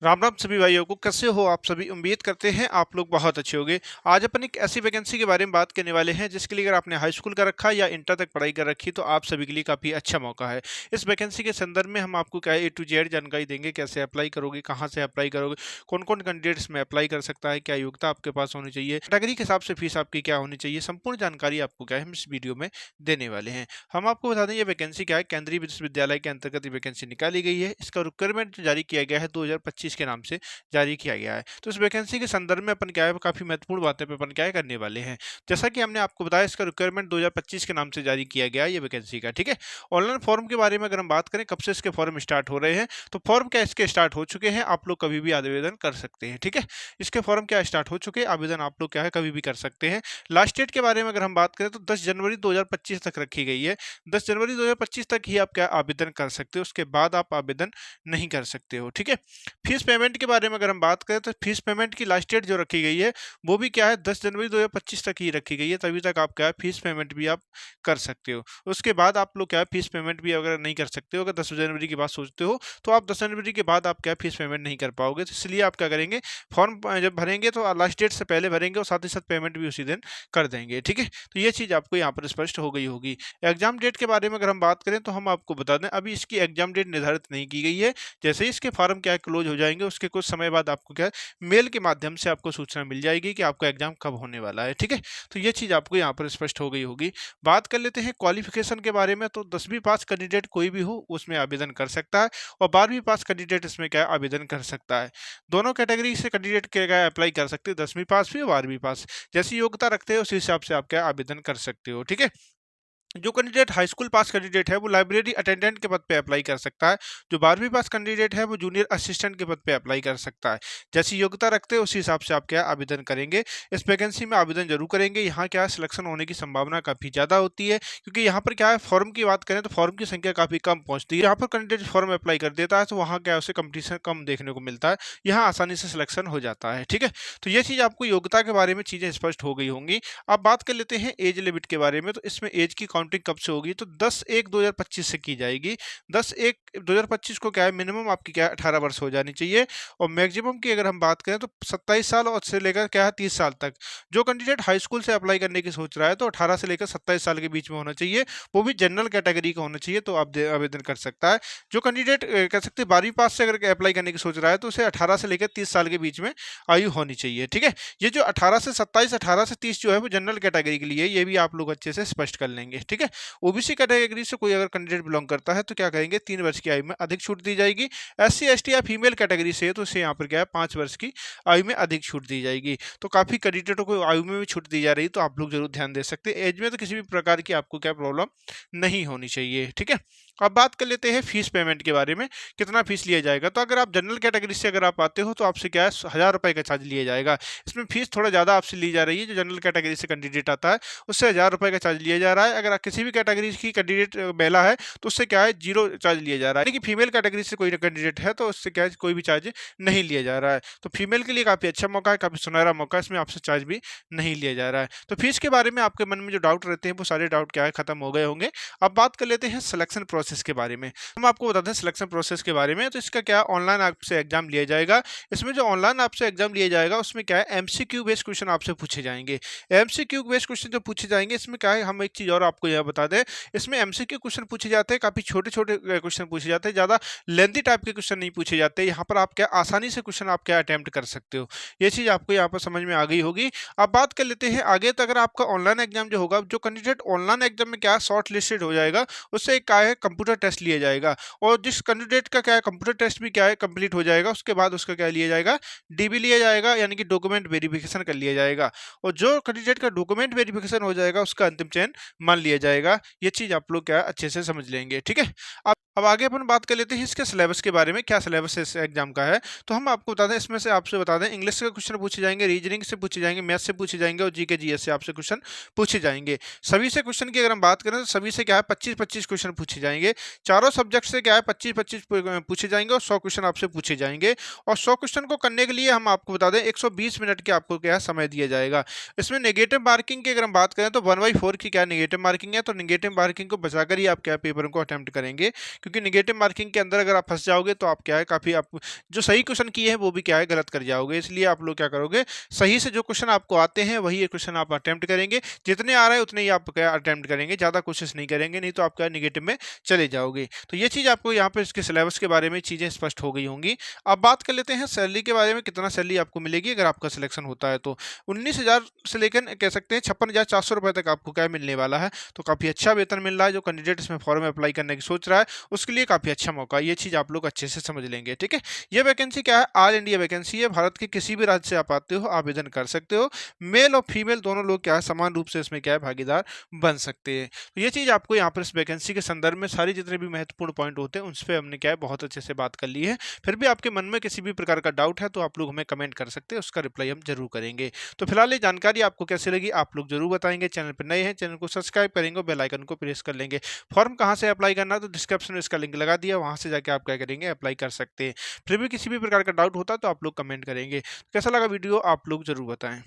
राम राम सभी भाइयों को। कैसे हो आप सभी? उम्मीद करते हैं आप लोग बहुत अच्छे होंगे। आज अपन एक ऐसी वैकेंसी के बारे में बात करने वाले हैं जिसके लिए अगर आपने हाई स्कूल का रखा है या इंटर तक पढ़ाई कर रखी तो आप सभी के लिए काफ़ी अच्छा मौका है। इस वैकेंसी के संदर्भ में हम आपको क्या है ए टू जेड जानकारी देंगे। कैसे अप्लाई करोगे, कहाँ से अप्लाई करोगे, कौन कौन कैंडिडेट्स में अप्लाई कर सकता है, क्या योग्यता आपके पास होनी चाहिए, कैटेगरी के हिसाब से फीस आपकी क्या होनी चाहिए, संपूर्ण जानकारी आपको क्या है हम इस वीडियो में देने वाले हैं। हम आपको बता दें ये वैकेंसी क्या है, केंद्रीय विश्वविद्यालय के अंतर्गत ये वैकेंसी निकाली गई है। इसका रिक्वायरमेंट जारी किया गया है 2025 के नाम से जारी किया गया है। तो इस वैकेंसी के संदर्भ में अपन क्या है काफ़ी महत्वपूर्ण बातें पे अपन क्या है करने वाले हैं। जैसा कि हमने आपको बताया इसका रिक्वायरमेंट 2025 के नाम से जारी किया गया है ये वैकेंसी का, ठीक है। ऑनलाइन फॉर्म के बारे में अगर हम बात करें कब से इसके फॉर्म स्टार्ट हो रहे हैं, तो फॉर्म क्या इसके स्टार्ट हो चुके हैं। आप लोग कभी भी आवेदन कर सकते हैं, ठीक है। इसके फॉर्म क्या स्टार्ट हो चुके हैं, आवेदन आप लोग क्या है कभी भी कर सकते हैं। लास्ट डेट के बारे में अगर हम बात करें तो 10 जनवरी 2025 तक रखी गई है। 10 जनवरी 2025 तक ही आप क्या आवेदन कर सकते हो, उसके बाद आप आवेदन नहीं कर सकते हो, ठीक है। फीस पेमेंट के बारे में अगर हम बात करें तो फीस पेमेंट की लास्ट डेट जो रखी गई है वो भी क्या है 10 जनवरी 2025 तक ही रखी गई है। तभी तक आप क्या है फीस पेमेंट भी आप कर सकते हो। उसके बाद आप लोग क्या है फीस पेमेंट भी अगर नहीं कर सकते हो, अगर 10 जनवरी की बात सोचते हो तो आप 10 जनवरी के बाद आप क्या फीस पेमेंट नहीं कर पाओगे। तो इसलिए आप क्या करेंगे, फॉर्म जब भरेंगे तो लास्ट डेट से पहले भरेंगे और साथ ही साथ पेमेंट भी उसी दिन कर देंगे, ठीक है। तो ये चीज़ आपको यहाँ पर स्पष्ट हो गई होगी। एग्जाम डेट के बारे में अगर हम बात करें तो हम आपको बता दें अभी इसकी एग्जाम डेट निर्धारित नहीं की गई है। जैसे ही इसके फॉर्म क्या है क्लोज हो जाएंगे उसके कुछ समय बाद आपको क्या है मेल के माध्यम से आपको सूचना मिल जाएगी कि आपका एग्जाम कब होने वाला है, ठीक है। तो ये चीज़ आपको यहाँ पर स्पष्ट हो गई होगी। बात कर लेते हैं क्वालिफिकेशन के बारे में। तो 10वीं पास कैंडिडेट कोई भी हो उसमें आवेदन कर सकता है और 12वीं पास कैंडिडेट इसमें क्या है आवेदन कर सकता है। दोनों कैटेगरी से कैंडिडेट क्या है अप्लाई कर सकते हैं, 10वीं पास भी और 12वीं पास। जैसी योग्यता रखते हो उस हिसाब से आप क्या है आवेदन कर सकते हो, ठीक है। जो कैंडिडेट हाई स्कूल पास कैंडिडेट है वो लाइब्रेरी अटेंडेंट के पद पे अप्लाई कर सकता है। जो 12वीं पास कैंडिडेट है वो जूनियर असिस्टेंट के पद पे अप्लाई कर सकता है। जैसी योग्यता रखते हैं उसी हिसाब से आप क्या आवेदन करेंगे। इस वैकेंसी में आवेदन जरूर करेंगे। यहाँ क्या सिलेक्शन होने की संभावना काफ़ी ज़्यादा होती है, क्योंकि यहाँ पर क्या है फॉर्म की बात करें तो फॉर्म की संख्या काफ़ी कम पहुँचती है। यहाँ पर कैंडिडेट फॉर्म अप्लाई कर देता है तो वहाँ क्या है उसे कंपटीशन कम देखने को मिलता है। यहाँ आसानी से सिलेक्शन हो जाता है, ठीक है। तो ये चीज़ आपको योग्यता के बारे में चीज़ें स्पष्ट हो गई होंगी। अब बात कर लेते हैं एज लिमिट के बारे में। तो इसमें एज की काउंटिंग कब से होगी, तो 10/1/2025 से की जाएगी। 10/1/2025 को क्या है मिनिमम आपकी क्या है 18 वर्ष हो जानी चाहिए और मैक्सिमम की अगर हम बात करें तो 27 साल और से लेकर क्या है 30 साल तक। जो कैंडिडेट हाई स्कूल से अप्लाई करने की सोच रहा है तो 18 से लेकर 27 साल के बीच में होना चाहिए। वो भी जनरल कैटेगरी का होना चाहिए तो आप आवेदन कर सकता है। जो कैंडिडेट कह सकते हैं 12वीं पास से अगर अप्लाई करने की सोच रहा है तो उसे 18 से लेकर 30 साल के बीच में आयु होनी चाहिए, ठीक है। ये जो 18 से 27, 18 से 30 जो है वो जनरल कैटेगरी के लिए है, ये भी आप लोग अच्छे से स्पष्ट कर लेंगे, ठीक है। ओबीसी कैटेगरी से कोई अगर कैंडिडेट बिलोंग करता है तो क्या करेंगे 3 वर्ष की आयु में अधिक छूट दी जाएगी। एससी एसटी या फीमेल कैटेगरी से है तो उसे यहाँ पर क्या है 5 वर्ष की आयु में अधिक छूट दी जाएगी। तो काफ़ी कैंडिडेटों को आयु में भी छूट दी जा रही है, तो आप लोग जरूर ध्यान दे सकते हैं। एज में तो किसी भी प्रकार की आपको क्या प्रॉब्लम नहीं होनी चाहिए, ठीक है। अब बात कर लेते हैं फीस पेमेंट के बारे में, कितना फीस लिया जाएगा। तो अगर आप जनरल कैटेगरी से अगर आप आते हो तो आपसे क्या है 1000 रुपये का चार्ज लिया जाएगा। इसमें फीस थोड़ा ज़्यादा आपसे ली जा रही है। जो जनरल कैटेगरी से कैंडिडेट आता है उससे 1000 रुपये का चार्ज लिया जा रहा है। अगर आप किसी भी कैटेगरी की कैंडिडेट महिला है तो उससे क्या है जीरो चार्ज लिया जा रहा है। लेकिन फीमेल कैटेगरी से कोई कैंडिडेट है तो उससे क्या है कोई भी चार्ज नहीं लिया जा रहा है। तो फीमेल के लिए काफ़ी अच्छा मौका है, काफ़ी सुनहरा मौका है। इसमें आपसे चार्ज भी नहीं लिया जा रहा है। तो फीस के बारे में आपके मन में जो डाउट रहते हैं वो सारे डाउट क्या है खत्म हो गए होंगे। अब बात कर लेते हैं सिलेक्शन प्रोसेस के बारे में। हम आपको बताते हैं सिलेक्शन प्रोसेस के बारे में। तो इसका क्या ऑनलाइन आपसे एग्जाम लिया जाएगा। इसमें जो ऑनलाइन आपसे एग्जाम लिया जाएगा उसमें क्या है एमसीक्यू बेस्ड क्वेश्चन आपसे पूछे जाएंगे। एमसीक्यू बेस्ड क्वेश्चन जो पूछे जाएंगे इसमें क्या है हम एक चीज़ और आपको यह बता दें, इसमें एमसीक्यू क्वेश्चन पूछे जाते हैं, काफ़ी छोटे छोटे क्वेश्चन पूछे जाते हैं, ज़्यादा लेंथी टाइप के क्वेश्चन नहीं पूछे जाते। यहाँ पर आप क्या आसानी से क्वेश्चन आप क्या अटैम्प्ट कर सकते हो। ये चीज़ आपको यहाँ पर समझ में आ गई होगी। अब बात कर लेते हैं आगे। तो अगर आपका ऑनलाइन एग्जाम जो होगा, जो कैंडिडेट ऑनलाइन एग्जाम में क्या शॉर्ट लिस्टेड हो जाएगा उससे एक क्या है कंप्यूटर टेस्ट लिया जाएगा। और जिस कैंडिडेट का क्या है कंप्यूटर टेस्ट भी क्या है कंप्लीट हो जाएगा उसके बाद उसका क्या लिया जाएगा डीबी लिया जाएगा, यानी कि डॉक्यूमेंट वेरिफिकेशन कर लिया जाएगा। और जो कैंडिडेट का डॉक्यूमेंट वेरिफिकेशन हो जाएगा उसका अंतिम चयन मान लिया जाएगा। ये चीज़ आप लोग क्या है अच्छे से समझ लेंगे, ठीक है। अब आगे अपन बात कर लेते हैं इसके सिलेबस के बारे में, क्या सिलेबस इस एग्जाम का है। तो हम आपको बता दें, इसमें से आपसे बता दें इंग्लिश के क्वेश्चन पूछे जाएंगे, रीजनिंग से पूछे जाएंगे, मैथ से पूछे जाएंगे और जीके जीएस से आपसे क्वेश्चन पूछे जाएंगे। सभी से क्वेश्चन की अगर हम बात करें तो सभी से क्या है 25-25 क्वेश्चन पूछे जाएंगे। करेंगे। चारों सब्जेक्ट से क्या है 25-25 पूछे जाएँगे और 100 क्वेश्चन आपसे पूछे जाएँगे और 100 क्वेश्चन को करने के लिए हम आपको बता दें 120 मिनट के आपको क्या है समय दिया जाएगा। इसमें नेगेटिव मार्किंग की अगर हम बात करें तो 1/4 की क्या नेगेटिव मार्किंग है, तो नेगेटिव मार्किंग को बचाकर ही आप क्या है पेपर को अटेम्प्ट करेंगे, क्योंकि नेगेटिव मार्किंग के अंदर अगर आप फँस जाओगे तो आप क्या है काफ़ी आप जो सही क्वेश्चन किए हैं वो भी क्या है गलत कर जाओगे। इसलिए आप लोग क्या करोगे, सही से जो क्वेश्चन आपको आते हैं वही क्वेश्चन आप अटेम्प्ट करेंगे, जितने आ रहे हैं उतने ही आप क्या अटेम्प्ट करेंगे, ज़्यादा कोशिश नहीं करेंगे, नहीं तो आप क्या नेगेटिव में चले जाओगे। तो ये चीज़ आपको यहाँ पे इसके सिलेबस के बारे में चीज़ें स्पष्ट हो गई होंगी। अब बात कर लेते हैं सैलरी के बारे में, कितना सैलरी आपको मिलेगी अगर आपका सिलेक्शन होता है तो। 19,000 से लेकर कह सकते हैं 56,400 रुपए तक आपको क्या मिलने वाला है। तो काफ़ी अच्छा वेतन मिल रहा है। जो कैंडिडेट इसमें फॉर्म अप्लाई करने की सोच रहा है उसके लिए काफ़ी अच्छा मौका है। ये चीज़ आप लोग अच्छे से समझ लेंगे, ठीक है। ये वैकेंसी क्या है, ऑल इंडिया वैकेंसी है। भारत के किसी भी राज्य से आप आते हो आवेदन कर सकते हो। मेल और फीमेल दोनों लोग क्या है समान रूप से इसमें क्या है भागीदार बन सकते हैं। तो ये चीज़ आपको यहाँ पर इस वैकेंसी के संदर्भ में सारी जितने भी महत्वपूर्ण पॉइंट होते हैं उन पे हमने क्या है बहुत अच्छे से बात कर ली है। फिर भी आपके मन में किसी भी प्रकार का डाउट है तो आप लोग हमें कमेंट कर सकते हैं, उसका रिप्लाई हम जरूर करेंगे। तो फिलहाल ये जानकारी आपको कैसी लगी आप लोग जरूर बताएंगे। चैनल पर नए हैं चैनल को सब्सक्राइब करेंगे, बेल आइकन को प्रेस कर लेंगे। फॉर्म कहाँ से अप्लाई करना है तो डिस्क्रिप्शन में इसका लिंक लगा दिया, वहां से जाके आप क्या करेंगे अप्लाई कर सकते हैं। फिर भी किसी भी प्रकार का डाउट होता है तो आप लोग कमेंट करेंगे। कैसा लगा वीडियो आप लोग जरूर बताएं।